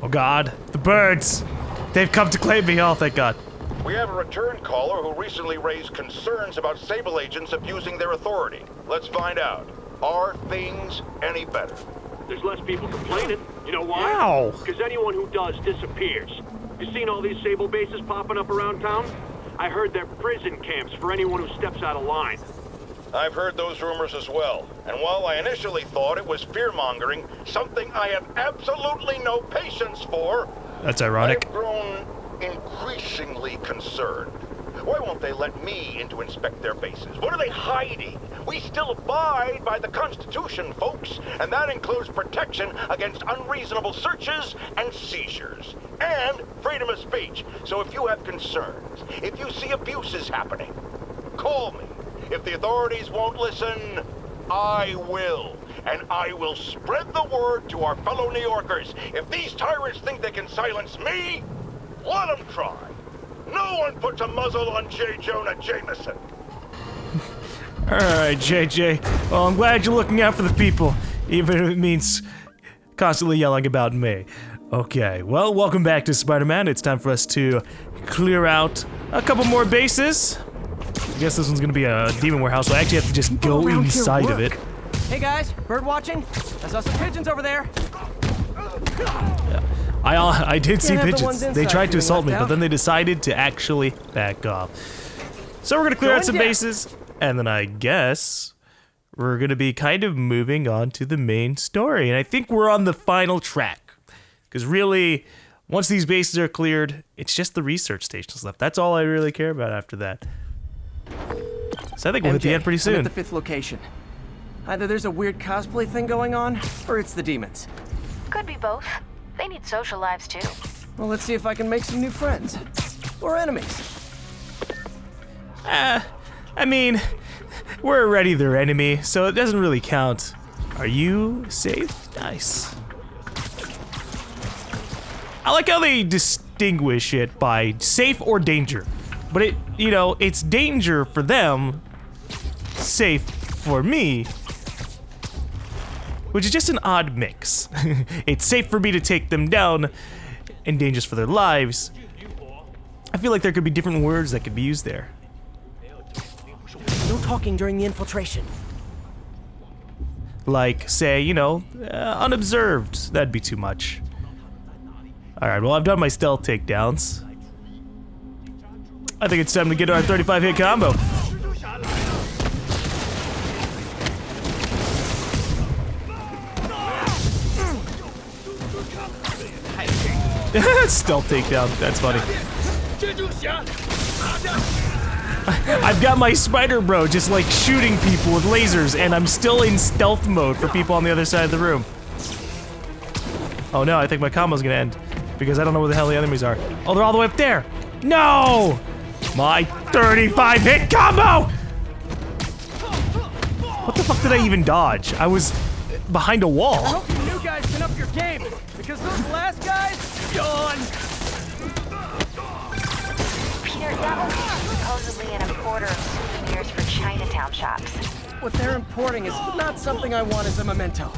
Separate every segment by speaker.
Speaker 1: Oh God, the birds! They've come to claim me, oh thank God.
Speaker 2: We have a return caller who recently raised concerns about Sable agents abusing their authority. Let's find out. Are things any better?
Speaker 3: There's less people complaining. You know why?
Speaker 1: Ow.
Speaker 3: Because anyone who does disappears. You seen all these Sable bases popping up around town? I heard they're prison camps for anyone who steps out of line.
Speaker 2: I've heard those rumors as well. And while I initially thought it was fear-mongering, something I had absolutely no patience for,
Speaker 1: That's ironic.
Speaker 2: I've grown increasingly concerned. Why won't they let me in to inspect their bases? What are they hiding? We still abide by the Constitution, folks, and that includes protection against unreasonable searches and seizures, and freedom of speech. So if you have concerns, if you see abuses happening, call me. If the authorities won't listen, I will. And I will spread the word to our fellow New Yorkers. If these tyrants think they can silence me, let them try. No one puts a muzzle on J. Jonah Jameson.
Speaker 1: Alright, JJ. Well, I'm glad you're looking out for the people, even if it means constantly yelling about me. Okay, well, welcome back to Spider-Man. It's time for us to clear out a couple more bases. I guess this one's gonna be a demon warehouse, so I actually have to just go inside of it.
Speaker 4: Hey guys, bird watching? I saw some pigeons over there.
Speaker 1: Yeah. I did see pigeons. They tried to assault me, but then they decided to actually back off. So we're gonna clear out some bases, and then I guess we're gonna be kind of moving on to the main story. And I think we're on the final track. Because really, once these bases are cleared, it's just the research stations left. That's all I really care about after that. So I think we'll hit the end pretty soon.
Speaker 4: I'm at the 5th location. Either there's a weird cosplay thing going on, or it's the demons.
Speaker 5: Could be both. They need social lives too.
Speaker 4: Well, let's see if I can make some new friends. Or enemies.
Speaker 1: I mean, we're already their enemy, so it doesn't really count. Are you safe? Nice. I like how they distinguish it by safe or danger. But it, you know, it's danger for them, safe for me. Which is just an odd mix. It's safe for me to take them down, and dangerous for their lives. I feel like there could be different words that could be used there.
Speaker 4: No talking during the infiltration.
Speaker 1: Like, say, you know, unobserved. That'd be too much. Alright, well, I've done my stealth takedowns. I think it's time to get our 35-hit combo. Stealth takedown, that's funny. I've got my spider bro just like shooting people with lasers, and I'm still in stealth mode for people on the other side of the room. Oh no, I think my combo's gonna end because I don't know where the hell the enemies are. Oh, they're all the way up there. No! My 35-hit combo! What the fuck did I even dodge? I was behind a wall.
Speaker 4: I hope you new guys can up your game, because those last guys, gone.
Speaker 5: Peter, that was supposedly an importer of souvenirs for Chinatown shops.
Speaker 4: What they're importing is not something I want as a memento.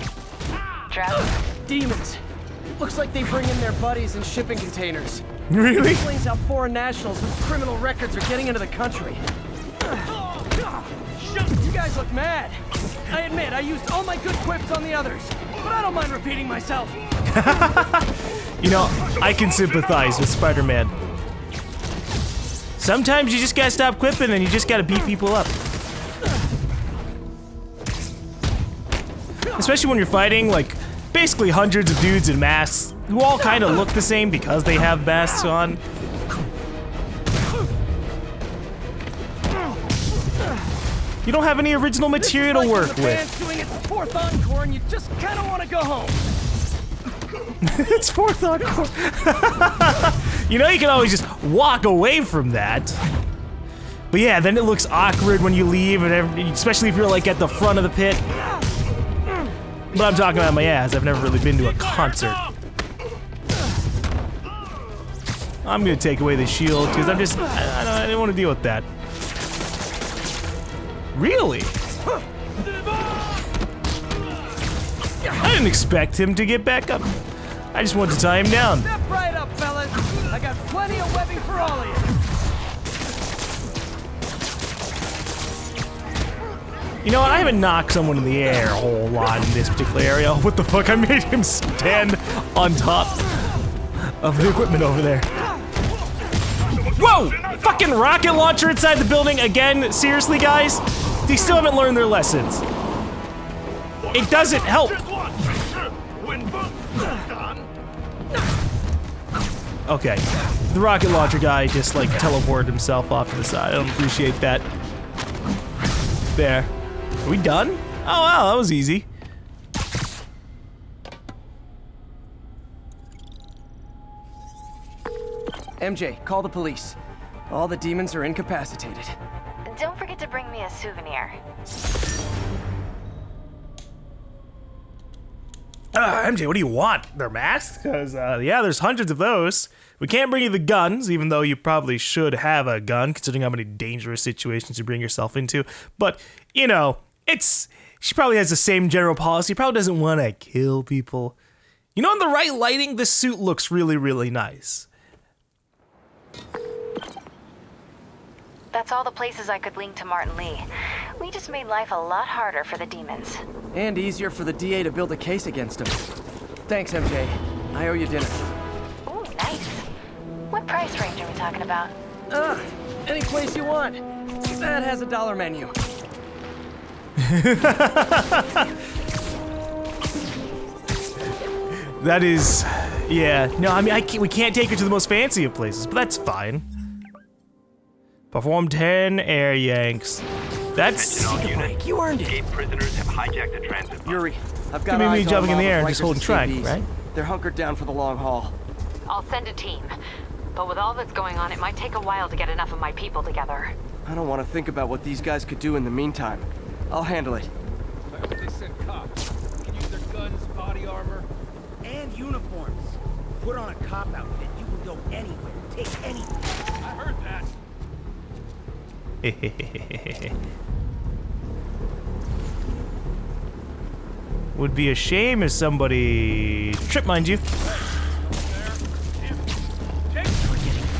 Speaker 5: Drugs?
Speaker 4: Demons. Looks like they bring in their buddies in shipping containers.
Speaker 1: Really?
Speaker 4: It explains how foreign nationals with criminal records are getting into the country. You guys look mad. I admit, I used all my good quips on the others, but I don't mind repeating myself.
Speaker 1: You know, I can sympathize with Spider-Man. Sometimes you just gotta stop quipping and you just gotta beat people up. Especially when you're fighting, like, basically hundreds of dudes in masks who all kind of look the same because they have masks on. You don't have any original material to work with.
Speaker 4: Doing its 4th encore and you just kind of want to go home.
Speaker 1: It's 4th encore. You know, you can always just walk away from that. But yeah, then it looks awkward when you leave, and especially if you're like at the front of the pit. But I'm talking about my ass. I've never really been to a concert. I'm gonna take away the shield because I didn't want to deal with that. Really? I didn't expect him to get back up. I just wanted to tie him down.
Speaker 4: Step right up, fellas. I got plenty of webbing for all of you.
Speaker 1: You know what? I haven't knocked someone in the air a whole lot in this particular area. What the fuck? I made him stand on top of the equipment over there. Whoa! Fucking rocket launcher inside the building again? Seriously, guys? They still haven't learned their lessons. It doesn't help. Okay. The rocket launcher guy just like teleported himself off to the side. I don't appreciate that. There. Are we done? Oh wow, that was easy.
Speaker 4: MJ, call the police. All the demons are incapacitated.
Speaker 5: Don't forget to bring me a souvenir.
Speaker 1: MJ, what do you want? Their masks? Because, yeah, there's hundreds of those. We can't bring you the guns, even though you probably should have a gun, considering how many dangerous situations you bring yourself into. But, you know, she probably has the same general policy. Probably doesn't want to kill people. You know, in the right lighting, this suit looks really, really nice.
Speaker 5: That's all the places I could link to Martin Lee. We just made life a lot harder for the demons.
Speaker 4: And easier for the DA to build a case against him. Thanks, MJ. I owe you dinner.
Speaker 5: Ooh, nice. What price range are we talking about?
Speaker 4: Any place you want. That has a $1 menu.
Speaker 1: That is, yeah. No, I mean, we can't take her to the most fancy of places, but that's fine. Perform 10 air yanks. That's...
Speaker 4: You earned it.
Speaker 3: 8 prisoners have hijacked a transit bus.
Speaker 4: Yuri, I've got
Speaker 1: me
Speaker 4: eyes on
Speaker 1: jumping in the
Speaker 4: Lava
Speaker 1: air and just
Speaker 4: Rikers
Speaker 1: holding track,
Speaker 4: CBs.
Speaker 1: right?
Speaker 4: They're hunkered down for the long haul.
Speaker 6: I'll send a team. But with all that's going on, it might take a while to get enough of my people together.
Speaker 4: I don't want to think about what these guys could do in the meantime. I'll handle it.
Speaker 7: I hope they send cops. Can use their guns, body armor,
Speaker 8: and uniforms. Put on a cop outfit, you can go anywhere, take anything.
Speaker 7: I heard that.
Speaker 1: Would be a shame if somebody trip, mind you.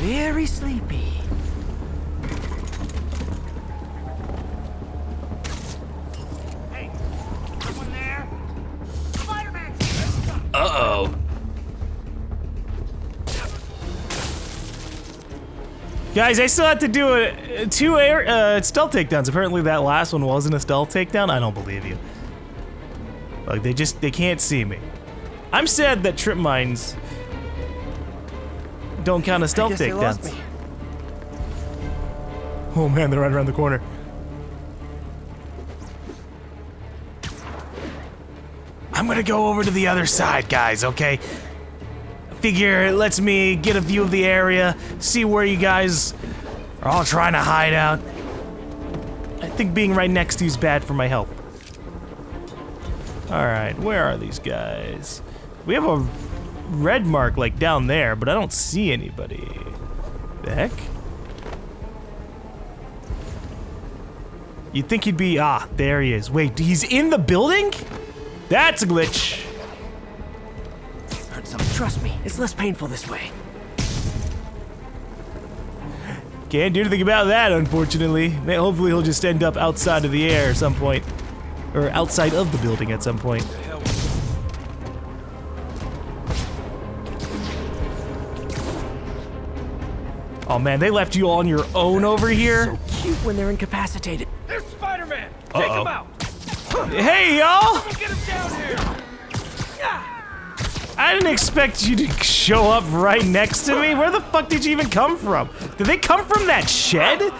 Speaker 8: Very sleepy. Hey, someone there? Spider-Man!
Speaker 1: Uh-oh. Guys, I still have to do two stealth takedowns. Apparently that last one wasn't a stealth takedown. I don't believe you. Like, they can't see me. I'm sad that trip mines don't count as stealth takedowns. Oh man, they're right around the corner. I'm gonna go over to the other side, guys, okay? Figure it lets me get a view of the area, see where you guys are all trying to hide out. I think being right next to you is bad for my health. Alright, where are these guys? We have a red mark like down there, but I don't see anybody. The heck? You'd think he'd be, there he is. Wait, he's in the building? That's a glitch.
Speaker 8: Trust me, it's less painful this way.
Speaker 1: Can't do anything about that, unfortunately. Hopefully he'll just end up outside of the air at some point. Or outside of the building at some point. Oh man, they left you on your own over here?
Speaker 8: So cute when they're incapacitated.
Speaker 7: There's Spider-Man! Take him out!
Speaker 1: Hey, y'all!
Speaker 7: Get him down here!
Speaker 1: I didn't expect you to show up right next to me. Where the fuck did you even come from? Did they come from that shed?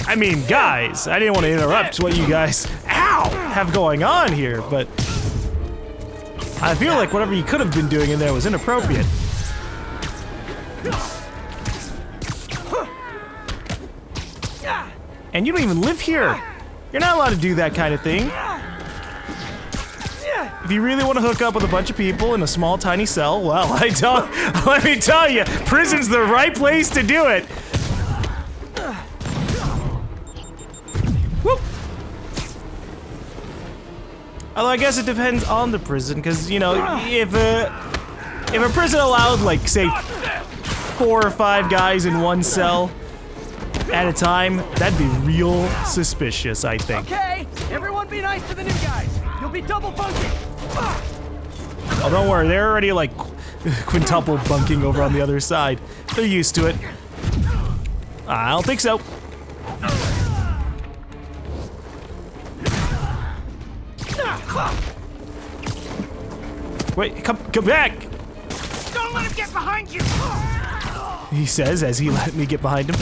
Speaker 1: I mean, guys, I didn't want to interrupt what you guys, have going on here, but I feel like whatever you could have been doing in there was inappropriate. And you don't even live here. You're not allowed to do that kind of thing. If you really want to hook up with a bunch of people in a small, tiny cell, well, let me tell you, prison's the right place to do it. Whoop. Although I guess it depends on the prison, because, you know, if a prison allowed, like, say, 4 or 5 guys in one cell at a time, that'd be real suspicious, I think.
Speaker 4: Okay, everyone be nice to the new guys. You'll be double bunking.
Speaker 1: Oh, don't worry, they're already, like, quintuple bunking over on the other side. They're used to it. I don't think so. Wait, come back!
Speaker 8: Don't let him get behind you!
Speaker 1: He says as he let me get behind him.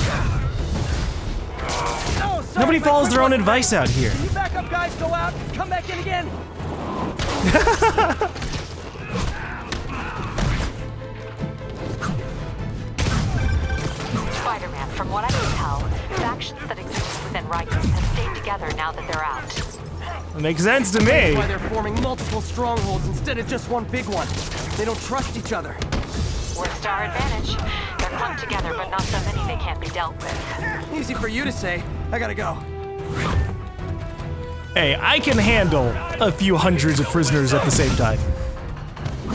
Speaker 4: Oh, sorry,
Speaker 1: Nobody follows their own advice out here.
Speaker 4: Can you backup guys go out? Come back in again.
Speaker 6: Spider-Man, from what I can tell, factions that exist within Rikers have stayed together now that they're out.
Speaker 1: It makes sense to me.
Speaker 4: That's why they're forming multiple strongholds instead of just one big one. They don't trust each other.
Speaker 6: Works to our advantage. They're clung together, but not so many they can't be dealt with.
Speaker 4: Easy for you to say. I gotta go.
Speaker 1: Hey, I can handle a few hundreds of prisoners at the same time.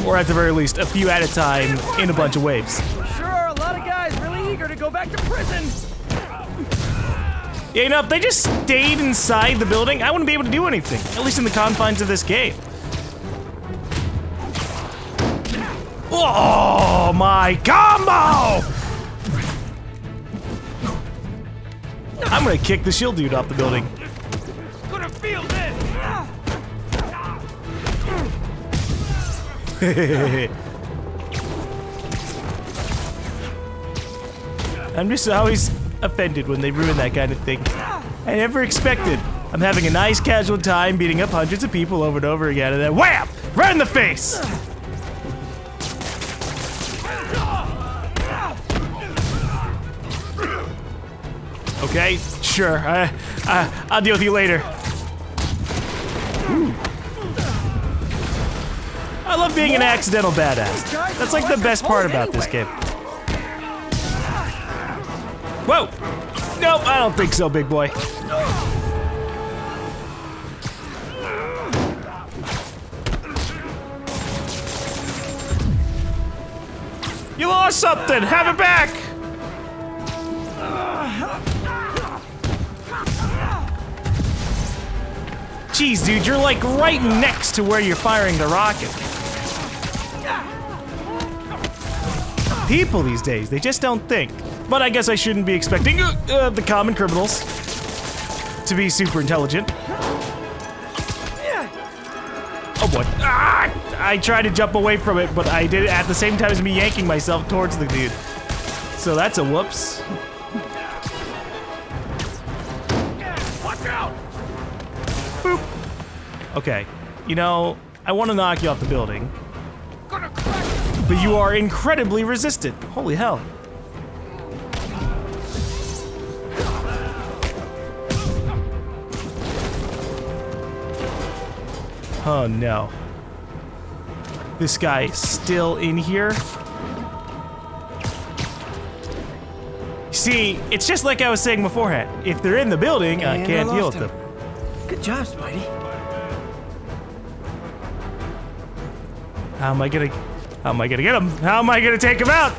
Speaker 1: Or at the very least, a few at a time in a bunch of waves.
Speaker 4: Sure are a lot of guys really eager to go back to prison.
Speaker 1: Yeah, you know, if they just stayed inside the building, I wouldn't be able to do anything. At least in the confines of this game. Oh, my combo! I'm gonna kick the shield dude off the building.
Speaker 8: Gonna feel this!
Speaker 1: I'm just always offended when they ruin that kind of thing. I never expected. I'm having a nice casual time beating up hundreds of people over and over again, and then wham! Right in the face! Okay, sure. I'll deal with you later. Ooh. I love being an accidental badass. That's like the best part about this game. Whoa! Nope, I don't think so, big boy. You lost something! Have it back! Jeez, dude, you're like right next to where you're firing the rocket. People these days, they just don't think. But I guess I shouldn't be expecting the common criminals to be super intelligent. Oh boy. Ah! I tried to jump away from it, but I did it at the same time as me yanking myself towards the dude. So that's a whoops.
Speaker 8: Watch out!
Speaker 1: Boop. Okay. You know, I want to knock you off the building. But you are incredibly resistant. Holy hell. Oh no. This guy is still in here? See, it's just like I was saying beforehand. If they're in the building, I can't deal with them.
Speaker 4: Good job, Spidey.
Speaker 1: How am I gonna get him? How am I gonna take him out?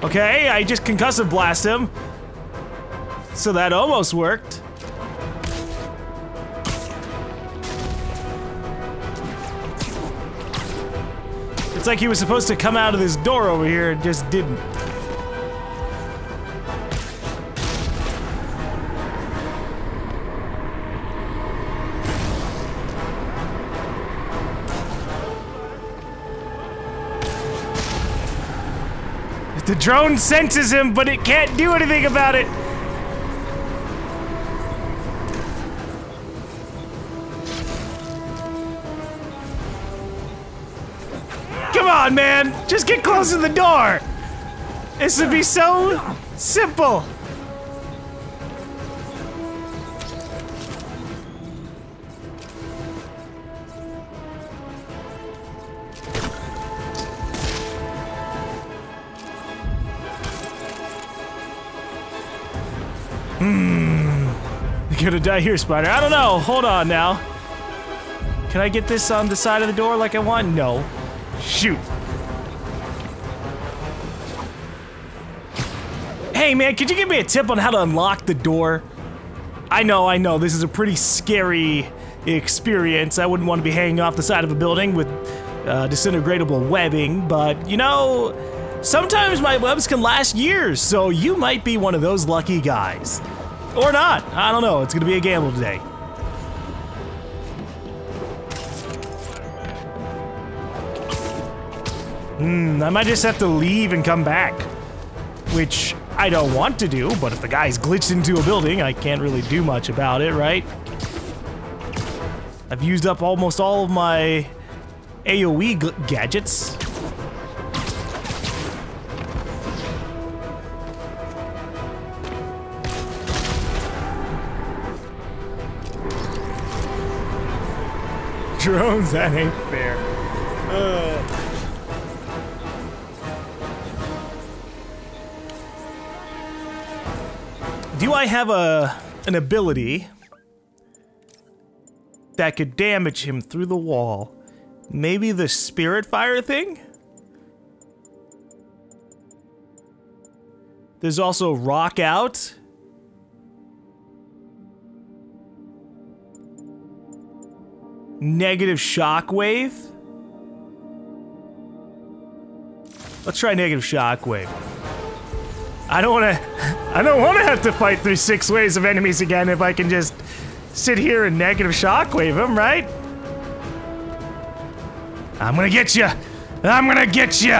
Speaker 1: Okay, I just concussive blast him. So that almost worked. It's like he was supposed to come out of this door over here and just didn't. The drone senses him, but it can't do anything about it. Come on, man. Just get close to the door. This would be so simple. gonna die here, Spider. I don't know. Hold on now. Can I get this on the side of the door like I want? No. Shoot. Hey man, could you give me a tip on how to unlock the door? I know, this is a pretty scary experience. I wouldn't want to be hanging off the side of a building with disintegratable webbing, but you know, sometimes my webs can last years, so you might be one of those lucky guys. Or not, I don't know, it's gonna be a gamble today. I might just have to leave and come back, which I don't want to do, but if the guy's glitched into a building, I can't really do much about it, right? I've used up almost all of my AoE gadgets. Drones, that ain't fair. Do I have an ability that could damage him through the wall? Maybe the spirit fire thing? There's also rock out. Negative shockwave. Let's try negative shockwave. I don't want to have to fight through 6 waves of enemies again if I can just sit here and negative shockwave them, right? I'm gonna get you. I'm gonna get you.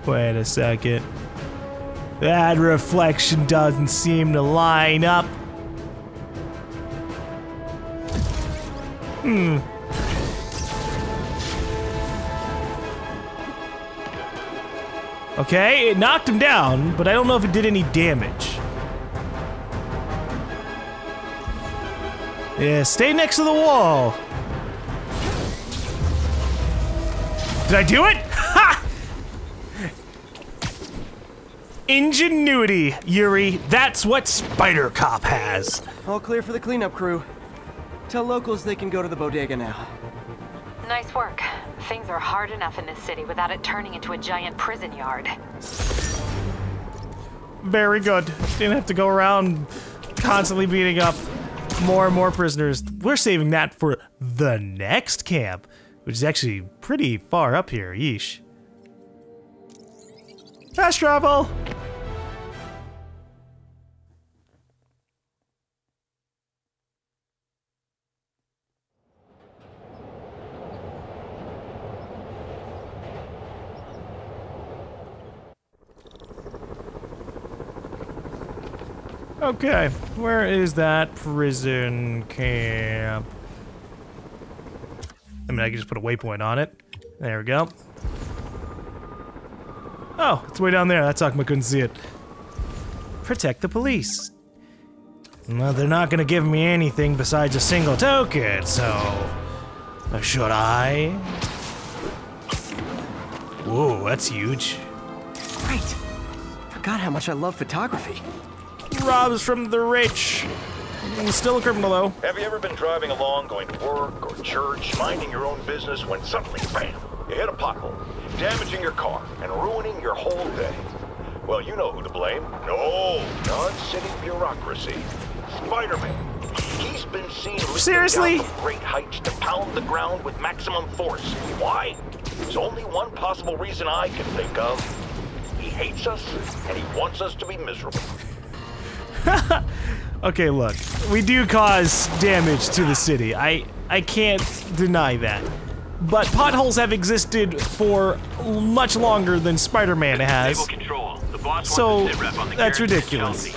Speaker 1: Wait a second. That reflection doesn't seem to line up. Okay, it knocked him down, but I don't know if it did any damage. Yeah, stay next to the wall. Did I do it? Ha! Ingenuity, Yuri. That's what Spider Cop has.
Speaker 4: All clear for the cleanup crew. Tell locals they can go to the bodega now.
Speaker 6: Nice work. Things are hard enough in this city without it turning into a giant prison yard.
Speaker 1: Very good. Didn't have to go around constantly beating up more and more prisoners. We're saving that for the next camp, which is actually pretty far up here. Yeesh. Fast travel! Okay, where is that prison camp? I mean, I can just put a waypoint on it. There we go. Oh, it's way down there. That's how come I couldn't see it. Protect the police. Well, they're not gonna give me anything besides a single token, so... should I? Whoa, that's huge.
Speaker 4: Great. Forgot how much I love photography.
Speaker 1: Robs from the rich. Still a criminal, though.
Speaker 2: Have you ever been driving along, going to work or church, minding your own business, when suddenly, bam, you hit a pothole, damaging your car and ruining your whole day? Well, you know who to blame. No, non-city bureaucracy. Spider-Man. He's been seen
Speaker 1: Seriously?
Speaker 2: down from great heights to pound the ground with maximum force. Why? There's only one possible reason I can think of. He hates us, and he wants us to be miserable.
Speaker 1: Okay, look. We do cause damage to the city. I can't deny that. But potholes have existed for much longer than Spider-Man has. So, that's ridiculous.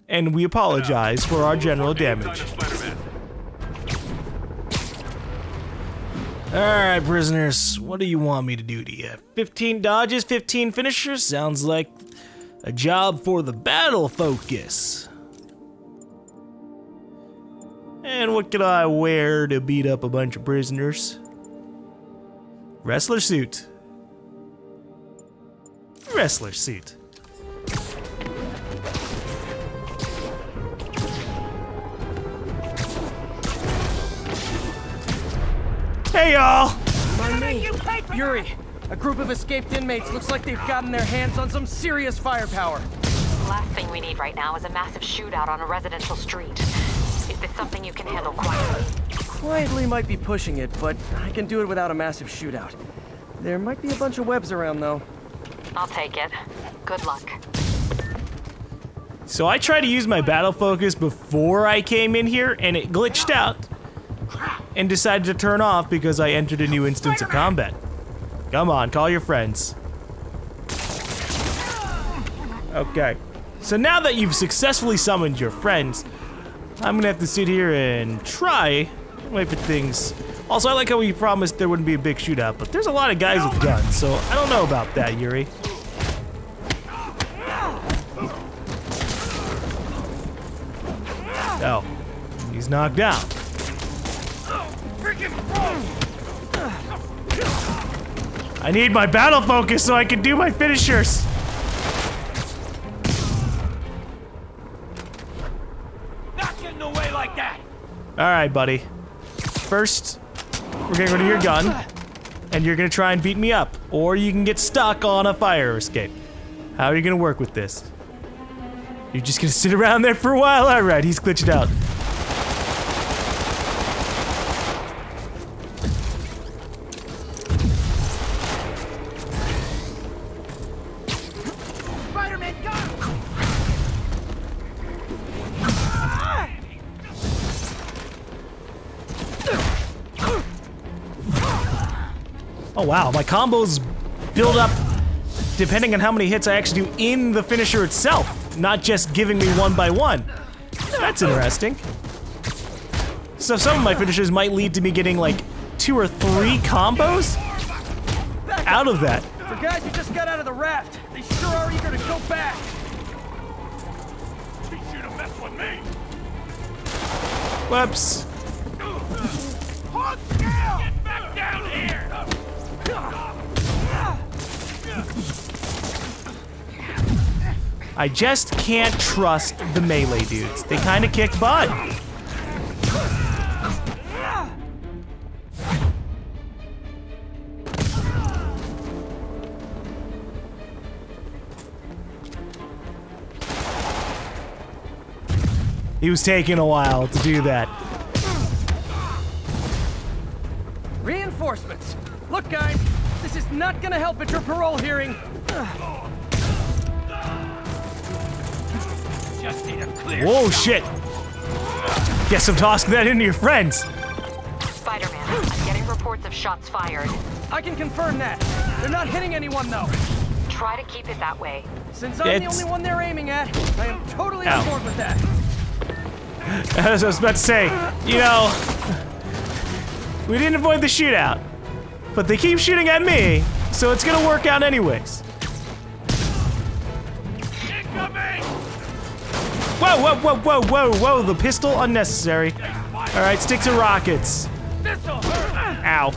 Speaker 1: And we apologize for our general damage. Alright, prisoners. What do you want me to do to you? 15 dodges, 15 finishers? Sounds like a job for the battle focus. And what can I wear to beat up a bunch of prisoners? Wrestler suit. Wrestler suit. Hey y'all!
Speaker 4: Yuri, a group of escaped inmates looks like they've gotten their hands on some serious firepower.
Speaker 6: The last thing we need right now is a massive shootout on a residential street. Is this something you can handle quietly?
Speaker 4: Quietly might be pushing it, but I can do it without a massive shootout. There might be a bunch of webs around, though.
Speaker 6: I'll take it. Good luck.
Speaker 1: So I tried to use my battle focus before I came in here, and it glitched out. And decided to turn off because I entered a new instance of combat. Come on, call your friends. Okay. So now that you've successfully summoned your friends, I'm gonna have to sit here and try, wait for things. Also, I like how we promised there wouldn't be a big shootout, but there's a lot of guys with guns, so I don't know about that, Yuri. Oh, he's knocked down. I need my battle focus so I can do my finishers.
Speaker 8: Not getting away like that.
Speaker 1: All right, buddy. First, we're gonna go to your gun, and you're gonna try and beat me up, or you can get stuck on a fire escape. How are you gonna work with this? You're just gonna sit around there for a while? All right, he's glitched out. Oh wow, my combos build up depending on how many hits I actually do in the finisher itself, not just giving me one by one. That's interesting. So some of my finishers might lead to me getting like 2 or 3 combos out of that.
Speaker 4: For guys who just got out of the raft, they sure are eager to go back.
Speaker 3: Teach you to mess with me.
Speaker 1: Whoops.
Speaker 3: Get back down here.
Speaker 1: I just can't trust the melee dudes. They kind of kick butt. He was taking a while to do that.
Speaker 4: Reinforcements. Look, guys, this is not gonna help at your parole hearing.
Speaker 8: Just need a clear.
Speaker 1: Whoa, shit. Guess I'm tossing that into your friends.
Speaker 6: Spider-Man, I'm getting reports of shots fired.
Speaker 4: I can confirm that. They're not hitting anyone, though.
Speaker 6: Try to keep it that way.
Speaker 4: Since I'm the only one they're aiming at, I am totally on board with that.
Speaker 1: As I was about to say, you know, we didn't avoid the shootout, but they keep shooting at me, so it's gonna work out anyways. Whoa, whoa, whoa, whoa, whoa, whoa, the pistol unnecessary. All right, stick to rockets. Ow.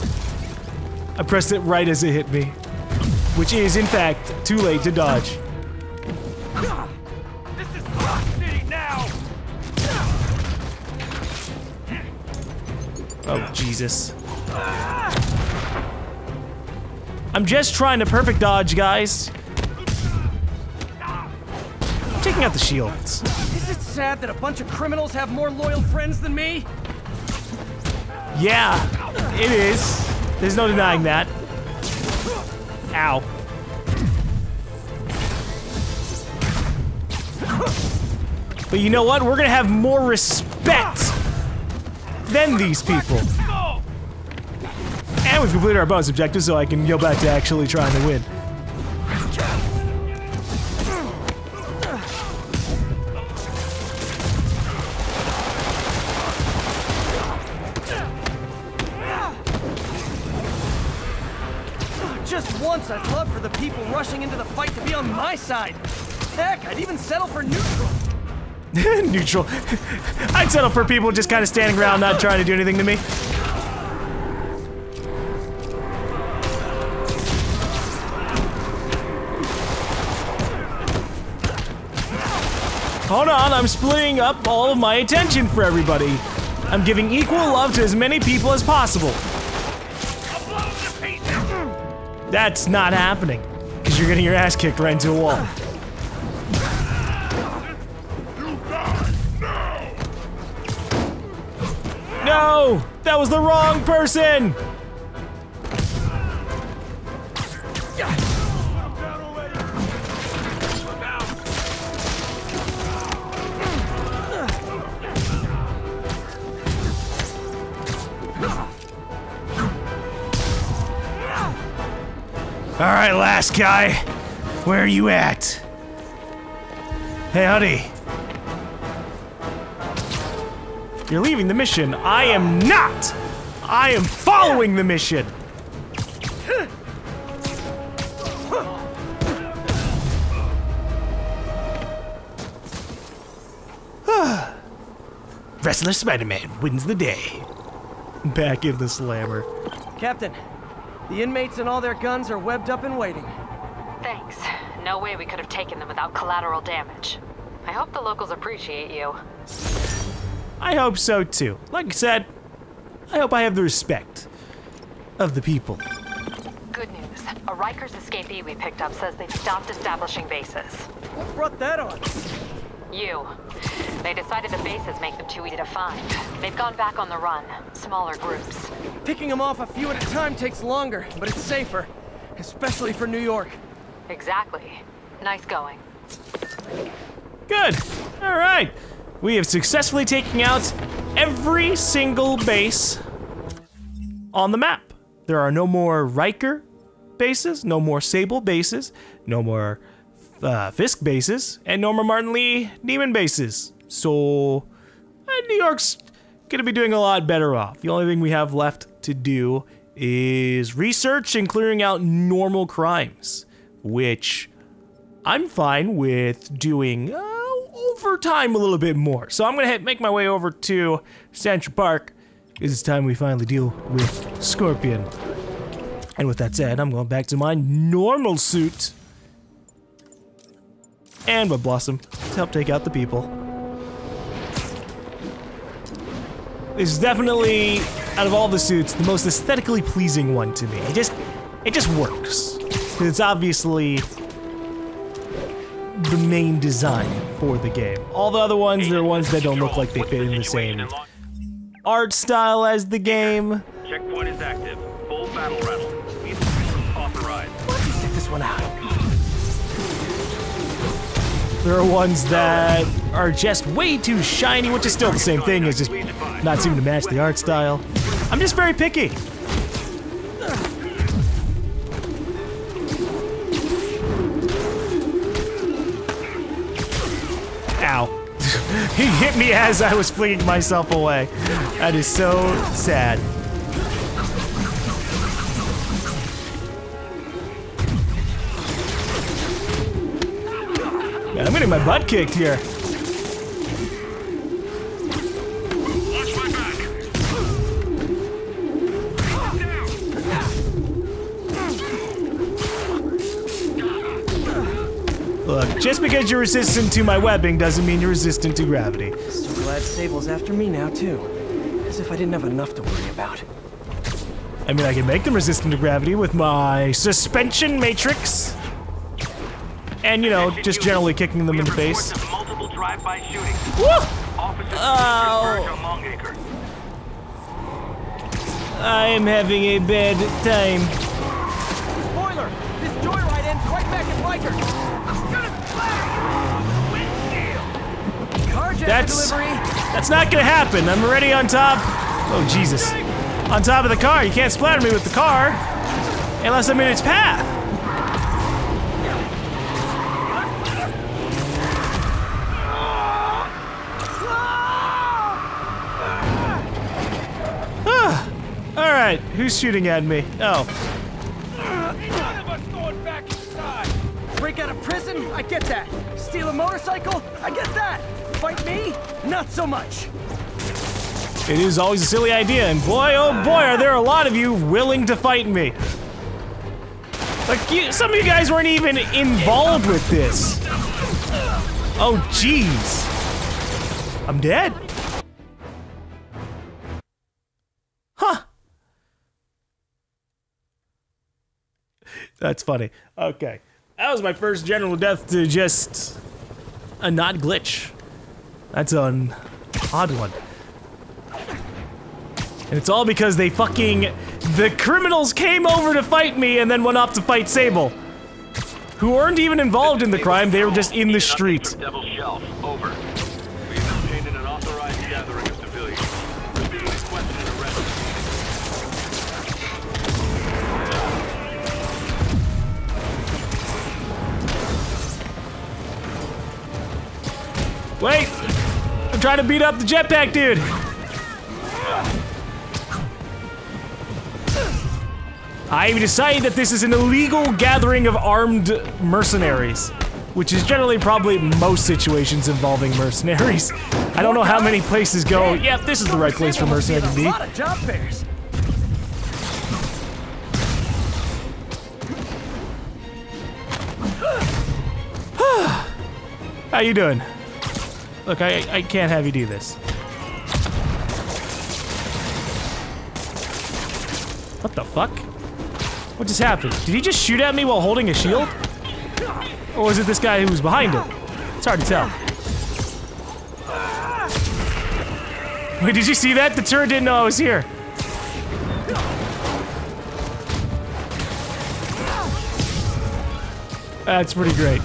Speaker 1: I pressed it right as it hit me, which is, in fact, too late to dodge.
Speaker 3: This is Rock City now.
Speaker 1: Oh, Jesus. I'm just trying to perfect dodge, guys. I'm taking out the shields.
Speaker 4: Is it sad that a bunch of criminals have more loyal friends than me?
Speaker 1: Yeah, it is. There's no denying that. Ow. But you know what? We're gonna have more respect than these people. And we've completed our bonus objective, so I can go back to actually trying to win.
Speaker 4: Just once, I'd love for the people rushing into the fight to be on my side. Heck, I'd even settle for neutral.
Speaker 1: Neutral. I'd settle for people just kind of standing around, not trying to do anything to me. Hold on, I'm splitting up all of my attention for everybody. I'm giving equal love to as many people as possible. That's not happening, because you're getting your ass kicked right into a wall. No! That was the wrong person! Alright, last guy. Where are you at? Hey, honey. You're leaving the mission. I am not! I am following the mission! Wrestler Spider-Man wins the day. Back in the slammer.
Speaker 4: Captain, the inmates and all their guns are webbed up and waiting.
Speaker 6: Thanks. No way we could have taken them without collateral damage. I hope the locals appreciate you.
Speaker 1: I hope so too. Like I said, I hope I have the respect of the people.
Speaker 6: Good news. A Rikers escapee we picked up says they've stopped establishing bases.
Speaker 4: What brought that on?
Speaker 6: You. They decided the bases make them too easy to find. They've gone back on the run. Smaller groups.
Speaker 4: Picking them off a few at a time takes longer, but it's safer. Especially for New York.
Speaker 6: Exactly. Nice going.
Speaker 1: Good. All right. We have successfully taken out every single base on the map. There are no more Riker bases, no more Sable bases, no more Fisk bases, and no more Martin Lee Demon bases. So, New York's gonna be doing a lot better off. The only thing we have left to do is research and clearing out normal crimes, which I'm fine with doing over time a little bit more. So I'm gonna make my way over to Central Park, because it's time we finally deal with Scorpion. And with that said, I'm going back to my normal suit and with Blossom to help take out the people. This is definitely, out of all the suits, the most aesthetically pleasing one to me. It just works. It's obviously the main design for the game. All the other ones, they're ones that don't look like they fit in the same art style as the game.
Speaker 3: Checkpoint is active. Full battle rattle. Authorized.
Speaker 4: Why don't you sit this one out?
Speaker 1: There are ones that are just way too shiny, which is still the same thing, it's just not seeming to match the art style. I'm just very picky. Ow. He hit me as I was flinging myself away. That is so sad. Man, I'm getting my butt kicked here.
Speaker 3: Watch my back.
Speaker 1: Look, just because you're resistant to my webbing doesn't mean you're resistant to gravity.
Speaker 4: So glad Sable's after me now, too. As if I didn't have enough to worry about.
Speaker 1: I mean, I can make them resistant to gravity with my suspension matrix. And, you know, just generally kicking them in the face.
Speaker 3: Multiple drive-by shootings.
Speaker 1: Woo!
Speaker 3: Oh!
Speaker 1: I am having a bad time.
Speaker 4: Spoiler! This joyride ends right back at Riker!
Speaker 1: That's not gonna happen. I'm already on top. Oh, Jesus. On top of the car. You can't splatter me with the car. Unless I'm in its path. Alright, who's shooting at me? Oh.
Speaker 7: None of us going back inside.
Speaker 4: Break out of prison? I get that. Steal a motorcycle? I get that. Fight me? Not so much.
Speaker 1: It is always a silly idea, and boy, oh boy, are there a lot of you willing to fight me. Like, some of you guys weren't even involved with this. Oh, jeez. I'm dead. Huh. That's funny. Okay. That was my first general death to just a not glitch. That's an odd one. And it's all because they the criminals came over to fight me and then went off to fight Sable. Who weren't even involved in the crime, they were just in the street.
Speaker 3: Devil's Shelf, over. We've obtained an unauthorized gathering of civilians. Proceeding to question and arrest.
Speaker 1: Wait! I'm trying to beat up the jetpack dude! I've decided that this is an illegal gathering of armed mercenaries, which is generally probably most situations involving mercenaries. I don't know how many places go, yep, this is the right place for mercenaries to be.
Speaker 4: A lot of job fairs.
Speaker 1: How you doing? Look, I can't have you do this. What the fuck? What just happened? Did he just shoot at me while holding a shield? Or was it this guy who was behind him? It's hard to tell. Wait, did you see that? The turret didn't know I was here. That's pretty great.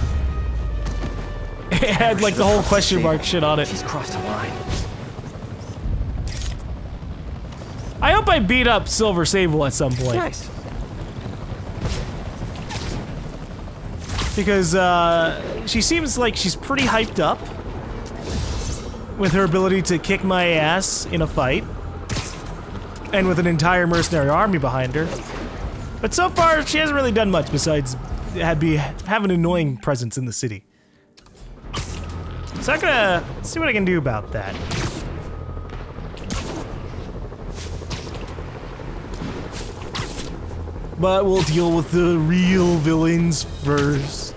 Speaker 1: It had like the whole question mark shit on it.
Speaker 4: She's crossed a line.
Speaker 1: I hope I beat up Silver Sable at some point.
Speaker 4: Nice.
Speaker 1: Because she seems like she's pretty hyped up with her ability to kick my ass in a fight and with an entire mercenary army behind her. But so far, she hasn't really done much besides have an annoying presence in the city. So I'm gonna see what I can do about that. But we'll deal with the real villains first.